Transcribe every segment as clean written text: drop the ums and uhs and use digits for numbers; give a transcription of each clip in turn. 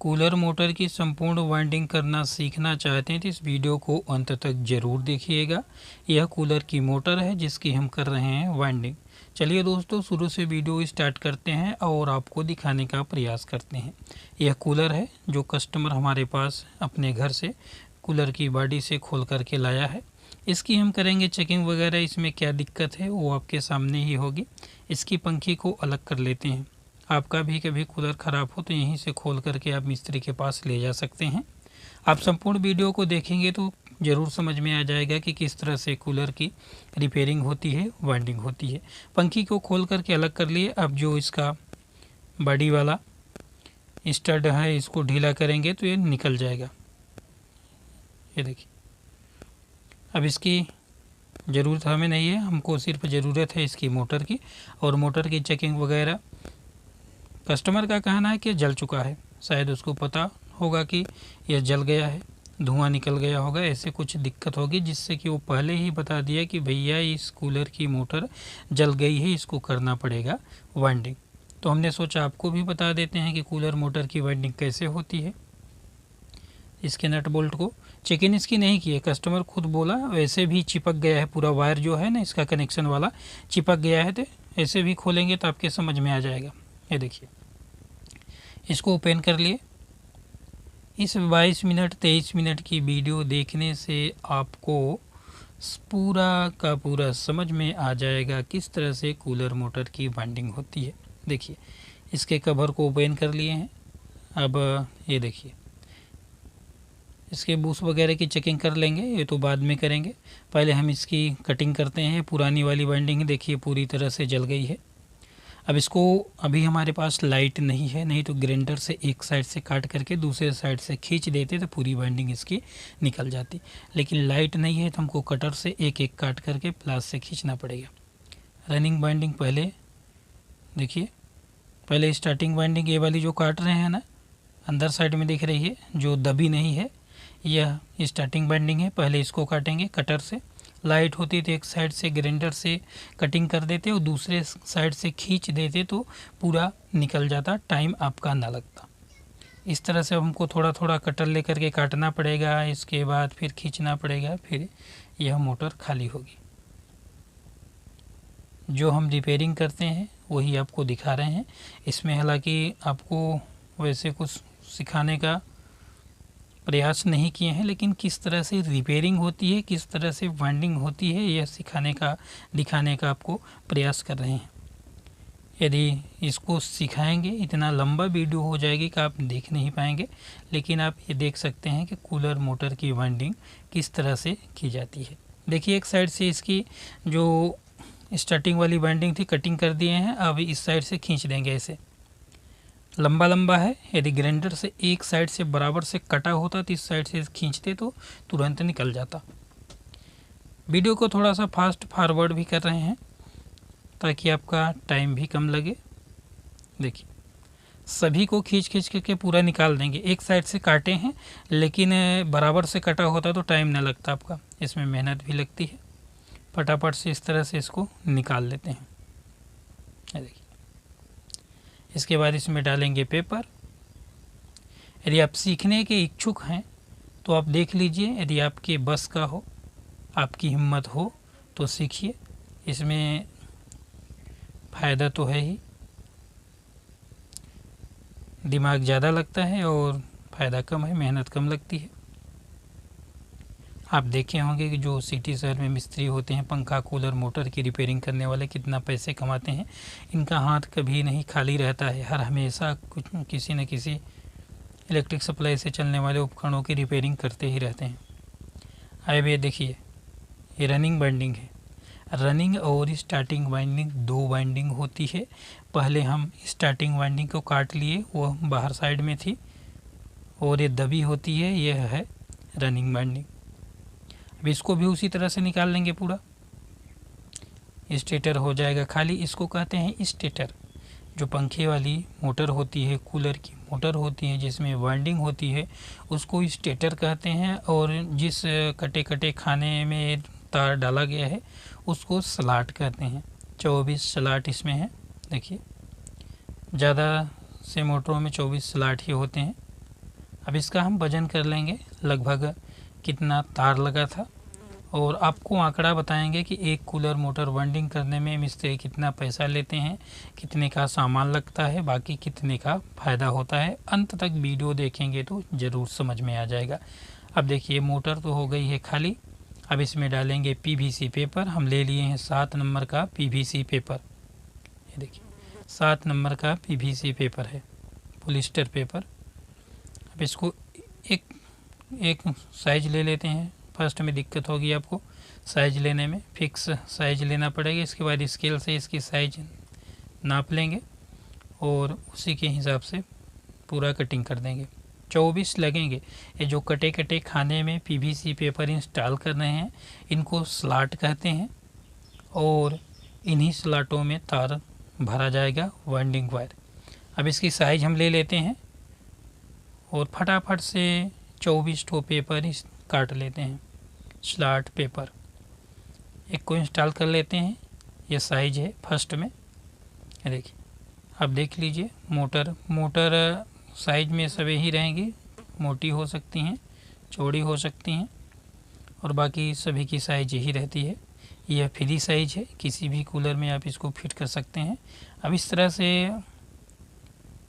Cooler motor की संपूर्ण winding करना सीखना चाहते हैं तो इस वीडियो को अंत तक ज़रूर देखिएगा। यह कूलर की मोटर है जिसकी हम कर रहे हैं वाइंडिंग। चलिए दोस्तों, शुरू से वीडियो स्टार्ट करते हैं और आपको दिखाने का प्रयास करते हैं। यह कूलर है जो कस्टमर हमारे पास अपने घर से कूलर की बॉडी से खोल करके लाया है। इसकी हम करेंगे चेकिंग वगैरह, इसमें क्या दिक्कत है वो आपके सामने ही होगी। इसकी पंखी को अलग कर लेते हैं। आपका भी कभी कूलर ख़राब हो तो यहीं से खोल करके आप मिस्त्री के पास ले जा सकते हैं। आप संपूर्ण वीडियो को देखेंगे तो ज़रूर समझ में आ जाएगा कि किस तरह से कूलर की रिपेयरिंग होती है, वाइंडिंग होती है। पंखी को खोल करके अलग कर लिए। अब जो इसका बॉडी वाला स्टड है इसको ढीला करेंगे तो ये निकल जाएगा। ये देखिए, अब इसकी ज़रूरत हमें नहीं है, हमको सिर्फ ज़रूरत है इसकी मोटर की। और मोटर की चेकिंग वगैरह कस्टमर का कहना है कि जल चुका है। शायद उसको पता होगा कि यह जल गया है, धुआं निकल गया होगा, ऐसे कुछ दिक्कत होगी जिससे कि वो पहले ही बता दिया कि भैया इस कूलर की मोटर जल गई है, इसको करना पड़ेगा वाइंडिंग। तो हमने सोचा आपको भी बता देते हैं कि कूलर मोटर की वाइंडिंग कैसे होती है। इसके नट बोल्ट को चेकिंग इसकी नहीं की है, कस्टमर खुद बोला वैसे भी चिपक गया है, पूरा वायर जो है ना इसका कनेक्शन वाला चिपक गया है। तो ऐसे भी खोलेंगे तो आपके समझ में आ जाएगा। ये देखिए, इसको ओपन कर लिए। इस 22 मिनट 23 मिनट की वीडियो देखने से आपको पूरा का पूरा समझ में आ जाएगा किस तरह से कूलर मोटर की वाइंडिंग होती है। देखिए, इसके कवर को ओपन कर लिए हैं। अब ये देखिए, इसके बूस वगैरह की चेकिंग कर लेंगे, ये तो बाद में करेंगे। पहले हम इसकी कटिंग करते हैं। पुरानी वाली वाइंडिंग देखिए पूरी तरह से जल गई है। अब इसको, अभी हमारे पास लाइट नहीं है, नहीं तो ग्राइंडर से एक साइड से काट करके दूसरे साइड से खींच देते तो पूरी वाइंडिंग इसकी निकल जाती। लेकिन लाइट नहीं है तो हमको कटर से एक एक काट करके प्लास से खींचना पड़ेगा। रनिंग वाइंडिंग पहले देखिए, पहले स्टार्टिंग वाइंडिंग ये वाली जो काट रहे हैं ना, अंदर साइड में दिख रही है जो दबी नहीं है, यह स्टार्टिंग वाइंडिंग है। पहले इसको काटेंगे कटर से। लाइट होती तो एक साइड से ग्राइंडर से कटिंग कर देते और दूसरे साइड से खींच देते तो पूरा निकल जाता, टाइम आपका ना लगता। इस तरह से हमको थोड़ा थोड़ा कटर लेकर के काटना पड़ेगा, इसके बाद फिर खींचना पड़ेगा, फिर यह मोटर खाली होगी। जो हम रिपेयरिंग करते हैं वही आपको दिखा रहे हैं। इसमें हालांकि आपको वैसे कुछ सिखाने का प्रयास नहीं किए हैं, लेकिन किस तरह से रिपेयरिंग होती है, किस तरह से वाइंडिंग होती है, यह सिखाने का दिखाने का आपको प्रयास कर रहे हैं। यदि इसको सिखाएंगे इतना लंबा वीडियो हो जाएगी कि आप देख नहीं पाएंगे, लेकिन आप ये देख सकते हैं कि कूलर मोटर की वाइंडिंग किस तरह से की जाती है। देखिए, एक साइड से इसकी जो स्टार्टिंग वाली वाइंडिंग थी कटिंग कर दिए हैं। अब इस साइड से खींच देंगे, ऐसे लंबा लंबा है। यदि ग्राइंडर से एक साइड से बराबर से कटा होता तो इस साइड से खींचते तो तुरंत निकल जाता। वीडियो को थोड़ा सा फास्ट फॉरवर्ड भी कर रहे हैं ताकि आपका टाइम भी कम लगे। देखिए, सभी को खींच खींच करके पूरा निकाल देंगे। एक साइड से काटे हैं, लेकिन बराबर से कटा होता तो टाइम ना लगता आपका, इसमें मेहनत भी लगती है। फटाफट से इस तरह से इसको निकाल लेते हैं। देखिए, इसके बाद इसमें डालेंगे पेपर। यदि आप सीखने के इच्छुक हैं तो आप देख लीजिए, यदि आपके बस का हो, आपकी हिम्मत हो तो सीखिए। इसमें फ़ायदा तो है ही, दिमाग ज़्यादा लगता है और फ़ायदा कम है, मेहनत कम लगती है। आप देखे होंगे कि जो सिटी शहर में मिस्त्री होते हैं, पंखा कूलर मोटर की रिपेयरिंग करने वाले, कितना पैसे कमाते हैं। इनका हाथ कभी नहीं खाली रहता है, हर हमेशा कुछ किसी न किसी इलेक्ट्रिक सप्लाई से चलने वाले उपकरणों की रिपेयरिंग करते ही रहते हैं। अब ये देखिए, ये रनिंग वाइंडिंग है। रनिंग और स्टार्टिंग वाइंडिंग दो वाइंडिंग होती है। पहले हम स्टार्टिंग वाइंडिंग को काट लिए, वो बाहर साइड में थी और ये दबी होती है, यह है रनिंग वाइंडिंग। अब इसको भी उसी तरह से निकाल लेंगे, पूरा स्टेटर हो जाएगा खाली। इसको कहते हैं स्टेटर। जो पंखे वाली मोटर होती है, कूलर की मोटर होती है जिसमें वाइंडिंग होती है, उसको स्टेटर कहते हैं। और जिस कटे कटे खाने में तार डाला गया है उसको स्लॉट कहते हैं। 24 स्लॉट इसमें है। देखिए, ज़्यादा से मोटरों में 24 स्लॉट ही होते हैं। अब इसका हम वजन कर लेंगे, लगभग कितना तार लगा था, और आपको आंकड़ा बताएंगे कि एक कूलर मोटर वाइंडिंग करने में मिस्त्री कितना पैसा लेते हैं, कितने का सामान लगता है, बाकी कितने का फ़ायदा होता है। अंत तक वीडियो देखेंगे तो ज़रूर समझ में आ जाएगा। अब देखिए मोटर तो हो गई है खाली। अब इसमें डालेंगे पीवीसी पेपर। हम ले लिए हैं 7 नंबर का पीवीसी पेपर। ये देखिए 7 नंबर का पीवीसी पेपर है, पॉलिस्टर पेपर। अब इसको एक साइज ले लेते हैं। फर्स्ट में दिक्कत होगी आपको साइज लेने में, फिक्स साइज लेना पड़ेगा। इसके बाद स्केल से इसकी साइज नाप लेंगे और उसी के हिसाब से पूरा कटिंग कर देंगे। 24 लगेंगे। ये जो कटे कटे खाने में पीवीसी पेपर इंस्टॉल कर रहे हैं, इनको स्लॉट कहते हैं, और इन्हीं स्लॉटों में तार भरा जाएगा, वाइंडिंग वायर। अब इसकी साइज हम ले लेते हैं और फटाफट से 24 ठो पेपर काट लेते हैं। स्लॉट पेपर एक को इंस्टॉल कर लेते हैं। ये साइज है फर्स्ट में, देखिए। अब देख लीजिए मोटर साइज में सभी ही रहेंगी, मोटी हो सकती हैं, चौड़ी हो सकती हैं, और बाकी सभी की साइज यही रहती है। यह फ्री साइज है, किसी भी कूलर में आप इसको फिट कर सकते हैं। अब इस तरह से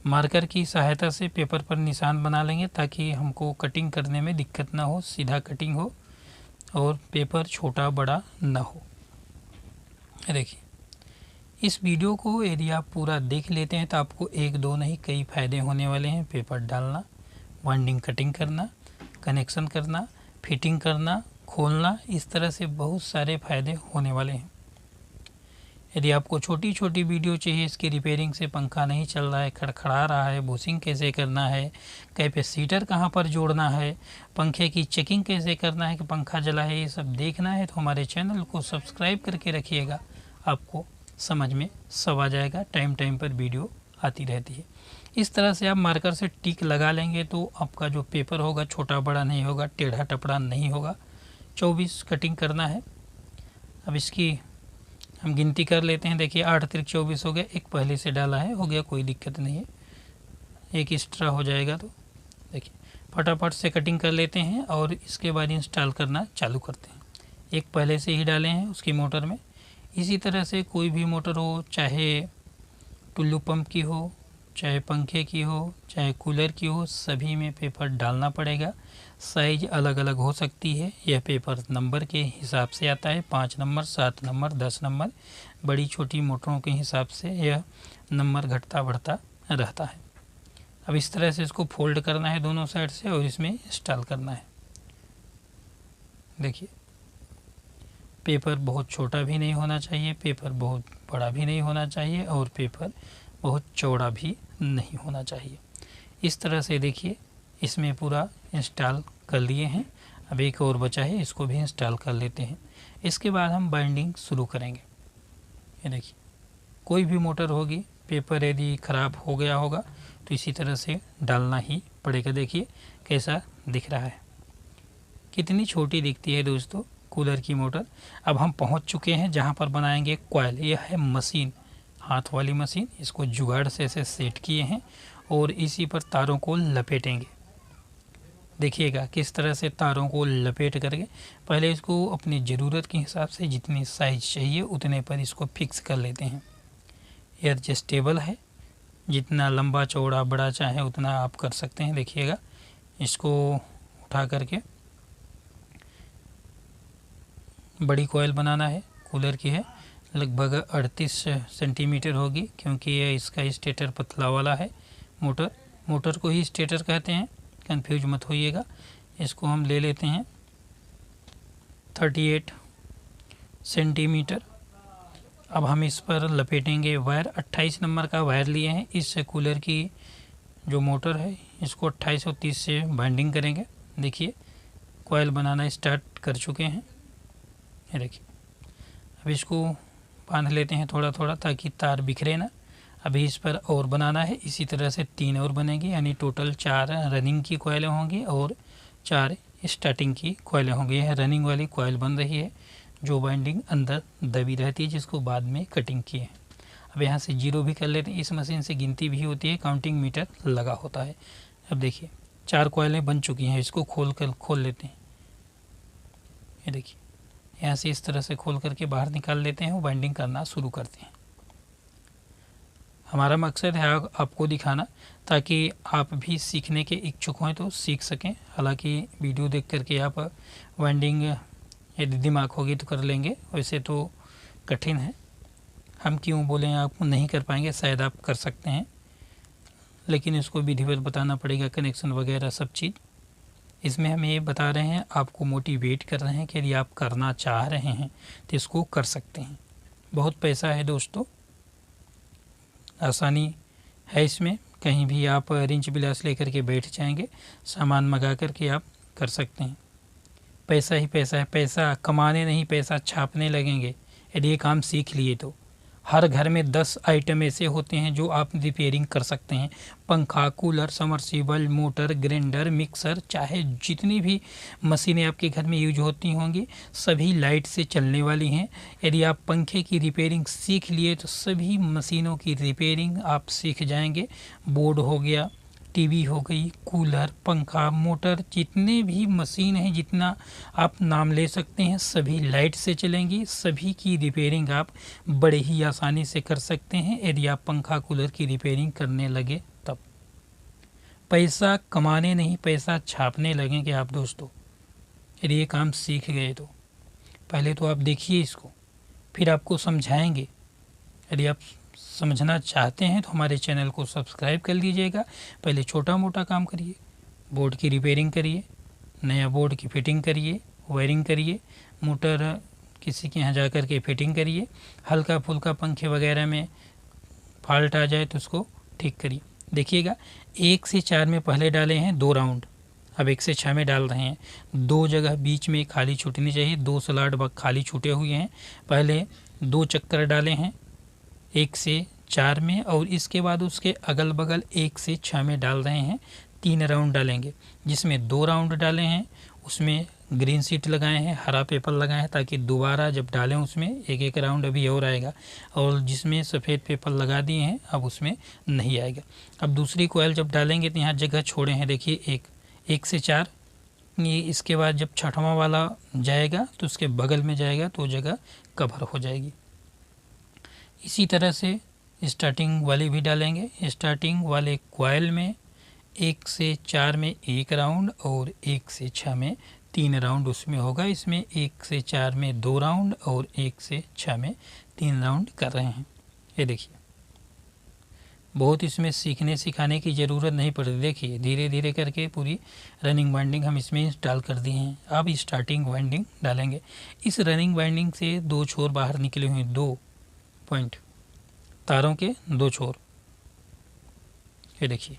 मार्कर की सहायता से पेपर पर निशान बना लेंगे ताकि हमको कटिंग करने में दिक्कत ना हो, सीधा कटिंग हो और पेपर छोटा बड़ा ना हो। देखिए इस वीडियो को यदि आप पूरा देख लेते हैं तो आपको एक दो नहीं कई फ़ायदे होने वाले हैं। पेपर डालना, वाइंडिंग कटिंग करना, कनेक्शन करना, फिटिंग करना, खोलना, इस तरह से बहुत सारे फ़ायदे होने वाले हैं। यदि आपको छोटी छोटी वीडियो चाहिए, इसकी रिपेयरिंग से पंखा नहीं चल रहा है, खड़खड़ा रहा है, बुशिंग कैसे करना है, कैपेसिटर कहाँ पर जोड़ना है, पंखे की चेकिंग कैसे करना है कि पंखा जला है, ये सब देखना है तो हमारे चैनल को सब्सक्राइब करके रखिएगा। आपको समझ में सब आ जाएगा। टाइम टाइम पर वीडियो आती रहती है। इस तरह से आप मार्कर से टिक लगा लेंगे तो आपका जो पेपर होगा छोटा बड़ा नहीं होगा, टेढ़ा टपड़ा नहीं होगा। 24 कटिंग करना है। अब इसकी हम गिनती कर लेते हैं। देखिए 8 त्रिक 24 हो गया, एक पहले से डाला है, हो गया, कोई दिक्कत नहीं है, एक एक्स्ट्रा हो जाएगा। तो देखिए फटाफट से कटिंग कर लेते हैं और इसके बाद इंस्टॉल करना चालू करते हैं। एक पहले से ही डाले हैं उसकी मोटर में। इसी तरह से कोई भी मोटर हो, चाहे टुल्लू पंप की हो, चाहे पंखे की हो, चाहे कूलर की हो, सभी में पेपर डालना पड़ेगा। साइज अलग अलग हो सकती है। यह पेपर नंबर के हिसाब से आता है, 5 नंबर, 7 नंबर, 10 नंबर। बड़ी छोटी मोटरों के हिसाब से यह नंबर घटता बढ़ता रहता है। अब इस तरह से इसको फोल्ड करना है दोनों साइड से और इसमें इंस्टॉल करना है। देखिए पेपर बहुत छोटा भी नहीं होना चाहिए, पेपर बहुत बड़ा भी नहीं होना चाहिए, और पेपर बहुत चौड़ा भी नहीं होना चाहिए। इस तरह से देखिए इसमें पूरा इंस्टॉल कर लिए हैं। अब एक और बचा है, इसको भी इंस्टॉल कर लेते हैं। इसके बाद हम बाइंडिंग शुरू करेंगे। ये देखिए कोई भी मोटर होगी, पेपर यदि ख़राब हो गया होगा तो इसी तरह से डालना ही पड़ेगा। देखिए कैसा दिख रहा है, कितनी छोटी दिखती है दोस्तों कूलर की मोटर। अब हम पहुंच चुके हैं जहां पर बनाएंगे कॉइल। यह है मशीन, हाथ वाली मशीन। इसको जुगाड़ से ऐसे सेट किए हैं और इसी पर तारों को लपेटेंगे। देखिएगा किस तरह से तारों को लपेट करके पहले इसको अपनी ज़रूरत के हिसाब से जितनी साइज चाहिए उतने पर इसको फिक्स कर लेते हैं। ये एडजस्टेबल है, जितना लंबा चौड़ा बड़ा चाहे उतना आप कर सकते हैं। देखिएगा इसको उठा करके बड़ी कॉइल बनाना है, कूलर की है, लगभग 38 सेंटीमीटर होगी, क्योंकि ये इसका स्टेटर पतला वाला है। मोटर को ही स्टेटर कहते हैं, कंफ्यूज मत होइएगा। इसको हम ले लेते हैं 38 सेंटीमीटर। अब हम इस पर लपेटेंगे वायर। 28 नंबर का वायर लिए हैं। इस कूलर की जो मोटर है इसको 2830 से बाइंडिंग करेंगे। देखिए कॉइल बनाना स्टार्ट कर चुके हैं। ये देखिए अब इसको बांध लेते हैं थोड़ा थोड़ा ताकि तार बिखरे ना। अभी इस पर और बनाना है। इसी तरह से 3 और बनेंगी, यानी टोटल 4 रनिंग की कॉइलें होंगी और 4 स्टार्टिंग की कॉइलें होंगी। यह रनिंग वाली कॉइल बन रही है जो बाइंडिंग अंदर दबी रहती है, जिसको बाद में कटिंग की है। अब यहाँ से 0 भी कर लेते हैं। इस मशीन से गिनती भी होती है, काउंटिंग मीटर लगा होता है। अब देखिए 4 कॉइलें बन चुकी हैं। इसको खोल लेते हैं। ये देखिए, यहाँ से इस तरह से खोल करके बाहर निकाल लेते हैं, वाइंडिंग करना शुरू करते हैं। हमारा मकसद है आपको दिखाना, ताकि आप भी सीखने के इच्छुक हों तो सीख सकें। हालांकि वीडियो देख करके आप वाइंडिंग यदि दिमाग होगी तो कर लेंगे, वैसे तो कठिन है। हम क्यों बोलें आप नहीं कर पाएंगे, शायद आप कर सकते हैं, लेकिन इसको विधिवत बताना पड़ेगा, कनेक्शन वगैरह सब चीज़। इसमें हम ये बता रहे हैं, आपको मोटिवेट कर रहे हैं कि यदि आप करना चाह रहे हैं तो इसको कर सकते हैं। बहुत पैसा है दोस्तों, आसानी है इसमें। कहीं भी आप रिंच बिलास लेकर के बैठ जाएंगे, सामान मंगा करके आप कर सकते हैं। पैसा ही पैसा है, पैसा कमाने नहीं, पैसा छापने लगेंगे यदि ये काम सीख लिए तो। हर घर में 10 आइटम ऐसे होते हैं जो आप रिपेयरिंग कर सकते हैं। पंखा, cooler, submersible, motor, grinder, mixer, चाहे जितनी भी मशीनें आपके घर में यूज होती होंगी, सभी लाइट से चलने वाली हैं। यदि आप पंखे की रिपेयरिंग सीख लिए तो सभी मशीनों की रिपेयरिंग आप सीख जाएंगे। बोर्ड हो गया, टीवी हो गई, कूलर, पंखा, मोटर, जितने भी मशीन हैं, जितना आप नाम ले सकते हैं, सभी लाइट से चलेंगी। सभी की रिपेयरिंग आप बड़े ही आसानी से कर सकते हैं यदि आप पंखा कूलर की रिपेयरिंग करने लगे तब। पैसा कमाने नहीं, पैसा छापने लगेंगे आप दोस्तों यदि ये काम सीख गए तो। पहले तो आप देखिए इसको, फिर आपको समझाएंगे। यदि आप समझना चाहते हैं तो हमारे चैनल को सब्सक्राइब कर लीजिएगा। पहले छोटा मोटा काम करिए, बोर्ड की रिपेयरिंग करिए, नया बोर्ड की फिटिंग करिए, वायरिंग करिए, मोटर किसी के यहाँ जा कर के फिटिंग करिए। हल्का फुल्का पंखे वगैरह में फॉल्ट आ जाए तो उसको ठीक करिए। देखिएगा, 1 से 4 में पहले डाले हैं 2 राउंड, अब 1 से 6 में डाल रहे हैं। 2 जगह बीच में खाली छूटनी चाहिए, 2 स्लॉट खाली छूटे हुए हैं। पहले 2 चक्कर डाले हैं 1 से 4 में, और इसके बाद उसके अगल बगल 1 से 6 में डाल रहे हैं। 3 राउंड डालेंगे, जिसमें 2 राउंड डाले हैं उसमें ग्रीन सीट लगाए हैं, हरा पेपर लगाए हैं, ताकि दोबारा जब डालें उसमें एक राउंड अभी और आएगा। और जिसमें सफ़ेद पेपर लगा दिए हैं अब उसमें नहीं आएगा। अब दूसरी कोयल जब डालेंगे तो यहाँ जगह छोड़े हैं, देखिए 1 से 4, ये इसके बाद जब 6वां वाला जाएगा तो उसके बगल में जाएगा तो जगह कवर हो जाएगी। इसी तरह से स्टार्टिंग वाले भी डालेंगे। स्टार्टिंग वाले कॉइल में 1 से 4 में 1 राउंड और 1 से 6 में 3 राउंड उसमें होगा। इसमें 1 से 4 में 2 राउंड और 1 से 6 में 3 राउंड कर रहे हैं। ये देखिए, बहुत इसमें सीखने सिखाने की ज़रूरत नहीं पड़ती। देखिए धीरे धीरे करके पूरी रनिंग वाइंडिंग हम इसमें इंस्टॉल कर दिए हैं। अब स्टार्टिंग वाइंडिंग डालेंगे। इस रनिंग वाइंडिंग से 2 छोर बाहर निकले हुए, 2 पॉइंट तारों के 2 छोर, ये देखिए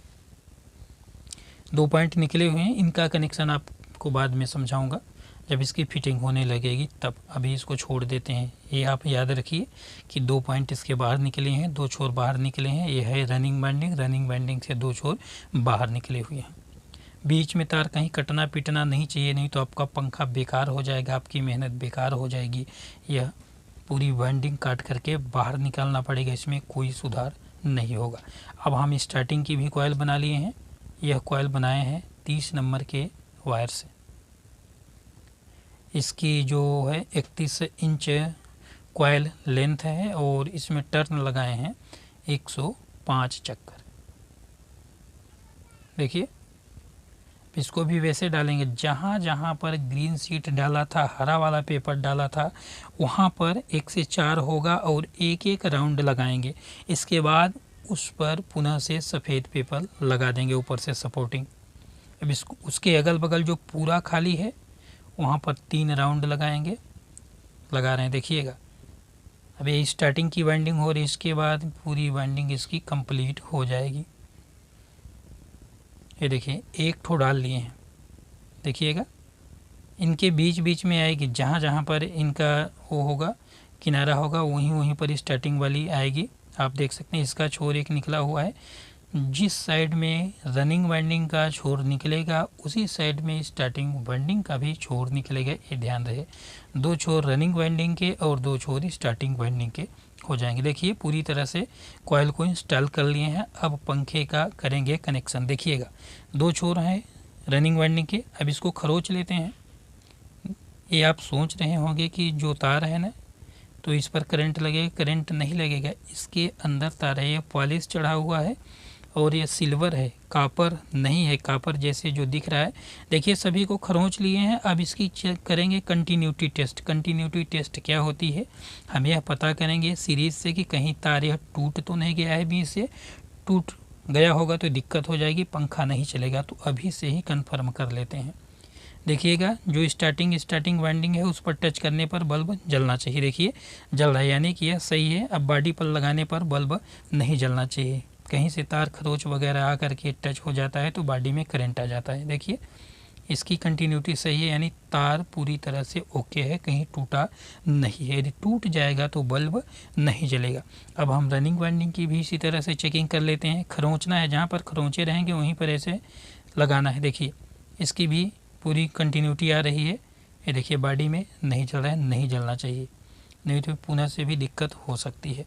2 पॉइंट निकले हुए हैं। इनका कनेक्शन आपको बाद में समझाऊंगा जब इसकी फिटिंग होने लगेगी तब। अभी इसको छोड़ देते हैं। ये आप याद रखिए कि 2 पॉइंट इसके बाहर निकले हैं, 2 छोर बाहर निकले हैं। ये है रनिंग वाइंडिंग। रनिंग वाइंडिंग से 2 छोर बाहर निकले हुए हैं। बीच में तार कहीं कटना पिटना नहीं चाहिए, नहीं तो आपका पंखा बेकार हो जाएगा, आपकी मेहनत बेकार हो जाएगी। यह पूरी वाइंडिंग काट करके बाहर निकालना पड़ेगा, इसमें कोई सुधार नहीं होगा। अब हम स्टार्टिंग की भी कॉइल बना लिए हैं। यह कॉइल बनाए हैं 30 नंबर के वायर से। इसकी जो है 31 इंच कॉइल लेंथ है और इसमें टर्न लगाए हैं 105 चक्कर। देखिए, इसको भी वैसे डालेंगे। जहाँ जहाँ पर ग्रीन सीट डाला था, हरा वाला पेपर डाला था, वहाँ पर 1 से 4 होगा और एक राउंड लगाएंगे। इसके बाद उस पर पुनः से सफ़ेद पेपर लगा देंगे ऊपर से सपोर्टिंग। अब इसको उसके अगल बगल जो पूरा खाली है वहाँ पर 3 राउंड लगाएंगे, लगा रहे हैं, देखिएगा। अब ये स्टार्टिंग की वाइंडिंग हो रही, इसके बाद पूरी वाइंडिंग इसकी कंप्लीट हो जाएगी। ये देखिए 1 ठो डाल लिए हैं, देखिएगा। इनके बीच बीच में आएगी, जहाँ जहाँ पर इनका वो होगा किनारा होगा वहीं वहीं पर स्टार्टिंग वाली आएगी। आप देख सकते हैं इसका छोर एक निकला हुआ है। जिस साइड में रनिंग वाइंडिंग का छोर निकलेगा उसी साइड में स्टार्टिंग वाइंडिंग का भी छोर निकलेगा, ये ध्यान रहे। 2 छोर रनिंग वाइंडिंग के और 2 छोर स्टार्टिंग वाइंडिंग के हो जाएंगे। देखिए पूरी तरह से कॉइल को इंस्टॉल कर लिए हैं। अब पंखे का करेंगे कनेक्शन। देखिएगा 2 छोर हैं रनिंग वाइंडिंग के। अब इसको खरोच लेते हैं। ये आप सोच रहे होंगे कि जो तार है ना, तो इस पर करंट लगेगा, करंट नहीं लगेगा। इसके अंदर तार है, ये पॉलिश चढ़ा हुआ है और ये सिल्वर है, कापर नहीं है, कापर जैसे जो दिख रहा है। देखिए सभी को खरोंच लिए हैं। अब इसकी चेक करेंगे कंटिन्यूटी टेस्ट। कंटिन्यूटी टेस्ट क्या होती है, हम यह पता करेंगे सीरीज से कि कहीं तार यह टूट तो नहीं गया है बीच से। टूट गया होगा तो दिक्कत हो जाएगी, पंखा नहीं चलेगा। तो अभी से ही कंफर्म कर लेते हैं। देखिएगा जो स्टार्टिंग वाइंडिंग है उस पर टच करने पर बल्ब जलना चाहिए। देखिए जल रहा है, यानी कि यह सही है। अब बॉडी पर लगाने पर बल्ब नहीं जलना चाहिए। कहीं से तार खरोच वगैरह आकर के टच हो जाता है तो बॉडी में करंट आ जाता है। देखिए इसकी कंटिन्यूटी सही है, यानी तार पूरी तरह से ओके है, कहीं टूटा नहीं है। यदि टूट जाएगा तो बल्ब नहीं जलेगा। अब हम रनिंग वाइंडिंग की भी इसी तरह से चेकिंग कर लेते हैं। खरोंचना है, जहाँ पर खरोंचे रहेंगे वहीं पर ऐसे लगाना है। देखिए इसकी भी पूरी कंटिन्यूटी आ रही है। ये देखिए बॉडी में नहीं जल रहा है, नहीं जलना चाहिए, नहीं तो पुनः से भी दिक्कत हो सकती है।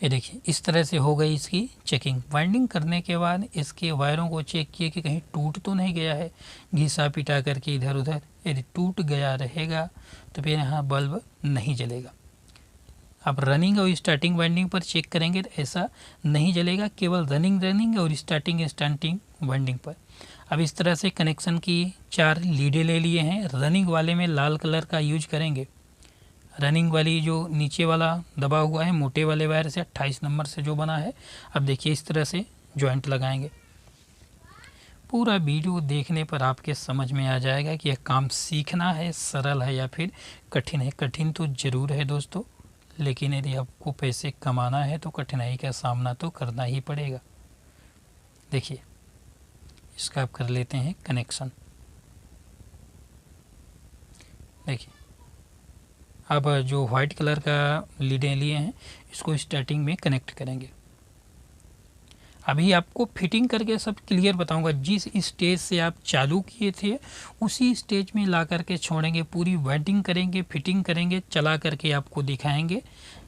ये देखिए इस तरह से हो गई इसकी चेकिंग। वाइंडिंग करने के बाद इसके वायरों को चेक किए कि कहीं टूट तो नहीं गया है, घिसा पिटा करके इधर उधर। यदि टूट गया रहेगा तो फिर यहाँ बल्ब नहीं जलेगा। अब रनिंग और स्टार्टिंग वाइंडिंग पर चेक करेंगे तो ऐसा नहीं जलेगा, केवल रनिंग और स्टार्टिंग वाइंडिंग पर। अब इस तरह से कनेक्शन की 4 लीडें ले लिए हैं। रनिंग वाले में लाल कलर का यूज करेंगे। रनिंग वाली जो नीचे वाला दबा हुआ है मोटे वाले वायर से 28 नंबर से जो बना है। अब देखिए इस तरह से जॉइंट लगाएंगे। पूरा वीडियो देखने पर आपके समझ में आ जाएगा कि यह काम सीखना है सरल है या फिर कठिन है। कठिन तो ज़रूर है दोस्तों, लेकिन यदि आपको पैसे कमाना है तो कठिनाई का सामना तो करना ही पड़ेगा। देखिए इसका आप कर लेते हैं कनेक्शन। देखिए अब जो वाइट कलर का लीडें लिए हैं इसको स्टार्टिंग में कनेक्ट करेंगे। अभी आपको फिटिंग करके सब क्लियर बताऊंगा। जिस स्टेज से आप चालू किए थे उसी स्टेज में ला करके छोड़ेंगे, पूरी वाइंडिंग करेंगे, फिटिंग करेंगे, चला करके आपको दिखाएंगे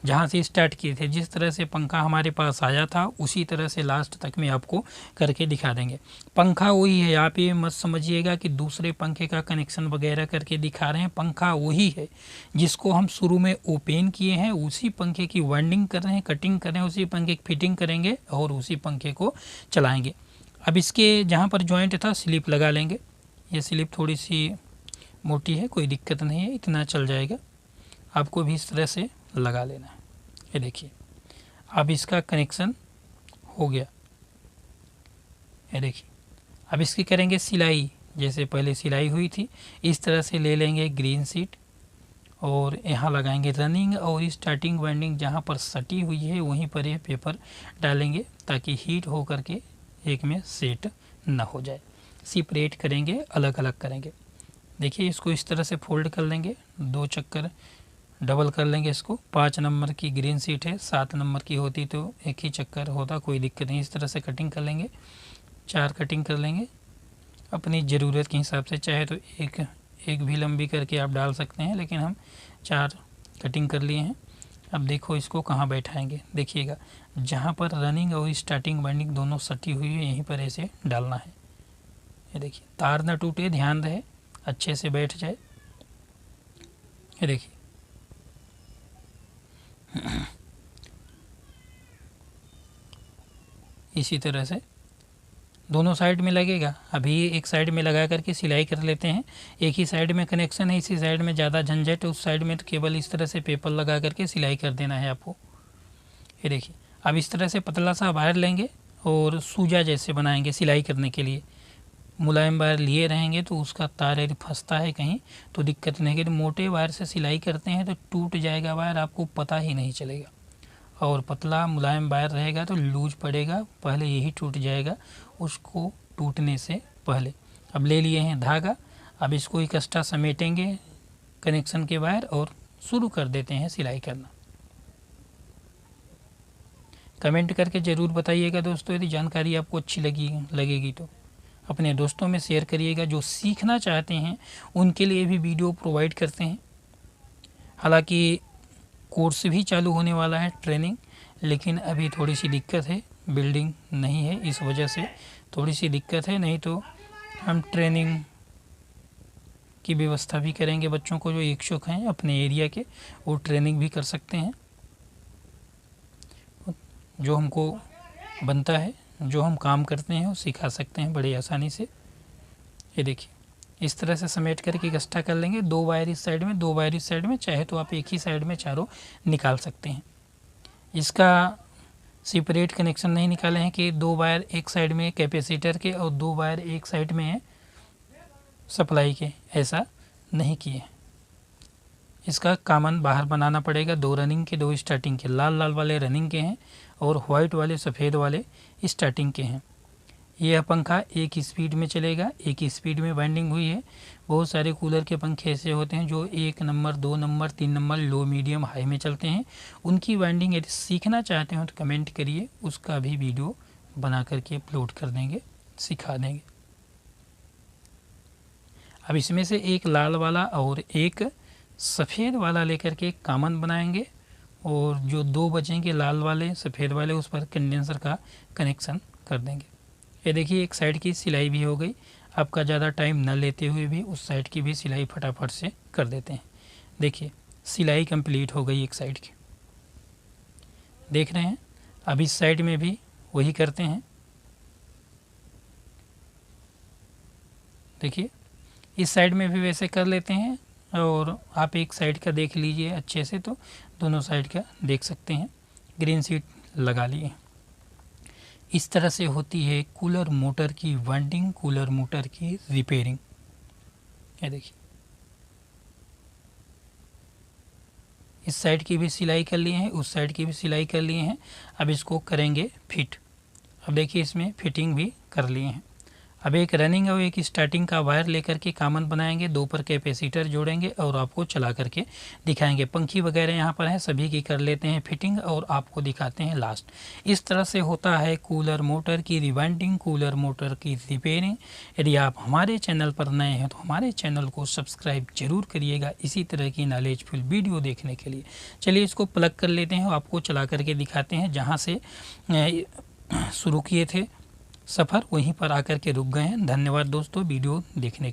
जहाँ से स्टार्ट किए थे। जिस तरह से पंखा हमारे पास आया था उसी तरह से लास्ट तक में आपको करके दिखा देंगे। पंखा वही है, आप ये मत समझिएगा कि दूसरे पंखे का कनेक्शन वगैरह करके दिखा रहे हैं। पंखा वही है जिसको हम शुरू में ओपन किए हैं, उसी पंखे की वाइंडिंग कर रहे हैं, कटिंग कर रहे हैं, उसी पंखे की फिटिंग करेंगे और उसी पंखे को चलाएंगे। अब इसके जहाँ पर जॉइंट था स्लिप लगा लेंगे। ये स्लिप थोड़ी सी मोटी है, कोई दिक्कत नहीं है, इतना चल जाएगा। आपको भी इस तरह से लगा लेना है। ये देखिए अब इसका कनेक्शन हो गया। ये देखिए अब इसकी करेंगे सिलाई, जैसे पहले सिलाई हुई थी इस तरह से ले लेंगे ग्रीन शीट और यहाँ लगाएंगे रनिंग और स्टार्टिंग वाइंडिंग जहाँ पर सटी हुई है वहीं पर ये पेपर डालेंगे ताकि हीट हो करके एक में सेट न हो जाए। सेपरेट करेंगे, अलग अलग करेंगे। देखिए इसको इस तरह से फोल्ड कर लेंगे, 2 चक्कर डबल कर लेंगे इसको। 5 नंबर की ग्रीन शीट है, 7 नंबर की होती तो एक ही चक्कर होता, कोई दिक्कत नहीं। इस तरह से कटिंग कर लेंगे, 4 कटिंग कर लेंगे अपनी ज़रूरत के हिसाब से। चाहे तो एक भी लंबी करके आप डाल सकते हैं, लेकिन हम 4 कटिंग कर लिए हैं। अब देखो इसको कहाँ बैठाएंगे। देखिएगा जहाँ पर रनिंग और स्टार्टिंग वाइंडिंग दोनों सटी हुई है यहीं पर ऐसे डालना है। ये देखिए तार ना टूटे, ध्यान रहे, अच्छे से बैठ जाए। ये देखिए इसी तरह से दोनों साइड में लगेगा। अभी एक साइड में लगा करके सिलाई कर लेते हैं। एक ही साइड में कनेक्शन है, इसी साइड में ज़्यादा झंझट है, उस साइड में तो केवल इस तरह से पेपर लगा करके सिलाई कर देना है आपको। ये देखिए अब इस तरह से पतला सा वायर लेंगे और सूजा जैसे बनाएंगे सिलाई करने के लिए। मुलायम वायर लिए रहेंगे तो उसका तार यदि फंसता है कहीं तो दिक्कत नहीं। यदि मोटे वायर से सिलाई करते हैं तो टूट जाएगा वायर, आपको पता ही नहीं चलेगा। और पतला मुलायम वायर रहेगा तो लूज पड़ेगा, पहले यही टूट जाएगा उसको टूटने से पहले। अब ले लिए हैं धागा, अब इसको इकट्ठा समेटेंगे कनेक्शन के वायर और शुरू कर देते हैं सिलाई करना। कमेंट करके ज़रूर बताइएगा दोस्तों, यदि जानकारी आपको अच्छी लगेगी तो अपने दोस्तों में शेयर करिएगा। जो सीखना चाहते हैं उनके लिए भी वीडियो प्रोवाइड करते हैं। हालांकि कोर्स भी चालू होने वाला है, ट्रेनिंग, लेकिन अभी थोड़ी सी दिक्कत है, बिल्डिंग नहीं है, इस वजह से थोड़ी सी दिक्कत है। नहीं तो हम ट्रेनिंग की व्यवस्था भी करेंगे। बच्चों को जो इच्छुक हैं अपने एरिया के, वो ट्रेनिंग भी कर सकते हैं। जो हमको बनता है, जो हम काम करते हैं, वो सिखा सकते हैं बड़ी आसानी से। ये देखिए, इस तरह से समेट करके इकट्ठा कर लेंगे। 2 वायर इस साइड में, 2 वायर इस साइड में, चाहे तो आप एक ही साइड में चारों निकाल सकते हैं। इसका सेपरेट कनेक्शन नहीं निकाले हैं कि 2 वायर एक साइड में कैपेसिटर के और 2 वायर एक साइड में है सप्लाई के, ऐसा नहीं किए। इसका कॉमन बाहर बनाना पड़ेगा। 2 रनिंग के, 2 स्टार्टिंग के। लाल लाल वाले रनिंग के हैं और वाइट वाले सफ़ेद वाले स्टार्टिंग के हैं। यह पंखा एक स्पीड में चलेगा, एक स्पीड में वाइंडिंग हुई है। बहुत सारे कूलर के पंखे ऐसे होते हैं जो 1 नंबर, 2 नंबर, 3 नंबर, लो, मीडियम, हाई में चलते हैं। उनकी वाइंडिंग यदि सीखना चाहते हो तो कमेंट करिए, उसका भी वीडियो बना करके अपलोड कर देंगे, सिखा देंगे। अब इसमें से एक लाल वाला और एक सफ़ेद वाला लेकर के कॉमन बनाएंगे और जो 2 बचेंगे लाल वाले सफ़ेद वाले, उस पर कंडेंसर का कनेक्शन कर देंगे। ये देखिए, एक साइड की सिलाई भी हो गई। आपका ज़्यादा टाइम न लेते हुए भी उस साइड की भी सिलाई फटाफट से कर देते हैं। देखिए, सिलाई कंप्लीट हो गई एक साइड की, देख रहे हैं। अब इस साइड में भी वही करते हैं। देखिए, इस साइड में भी वैसे कर लेते हैं और आप एक साइड का देख लीजिए अच्छे से, तो दोनों साइड का देख सकते हैं। ग्रीन शीट लगा लिए। इस तरह से होती है कूलर मोटर की वाइंडिंग, कूलर मोटर की रिपेयरिंग। ये देखिए, इस साइड की भी सिलाई कर लिए हैं, उस साइड की भी सिलाई कर लिए हैं। अब इसको करेंगे फिट। अब देखिए, इसमें फिटिंग भी कर लिए हैं। अब एक रनिंग और एक स्टार्टिंग का वायर लेकर के कॉमन बनाएंगे, 2 पर कैपेसिटर जोड़ेंगे और आपको चला करके दिखाएंगे। पंखी वगैरह यहाँ पर है, सभी की कर लेते हैं फिटिंग और आपको दिखाते हैं लास्ट। इस तरह से होता है कूलर मोटर की रिवाइंडिंग, कूलर मोटर की रिपेयरिंग। यदि आप हमारे चैनल पर नए हैं तो हमारे चैनल को सब्सक्राइब जरूर करिएगा इसी तरह की नॉलेजफुल वीडियो देखने के लिए। चलिए, इसको प्लग कर लेते हैं, आपको चला करके दिखाते हैं। जहाँ से शुरू किए थे सफ़र, वहीं पर आकर के रुक गए हैं। धन्यवाद दोस्तों वीडियो देखने के लिए।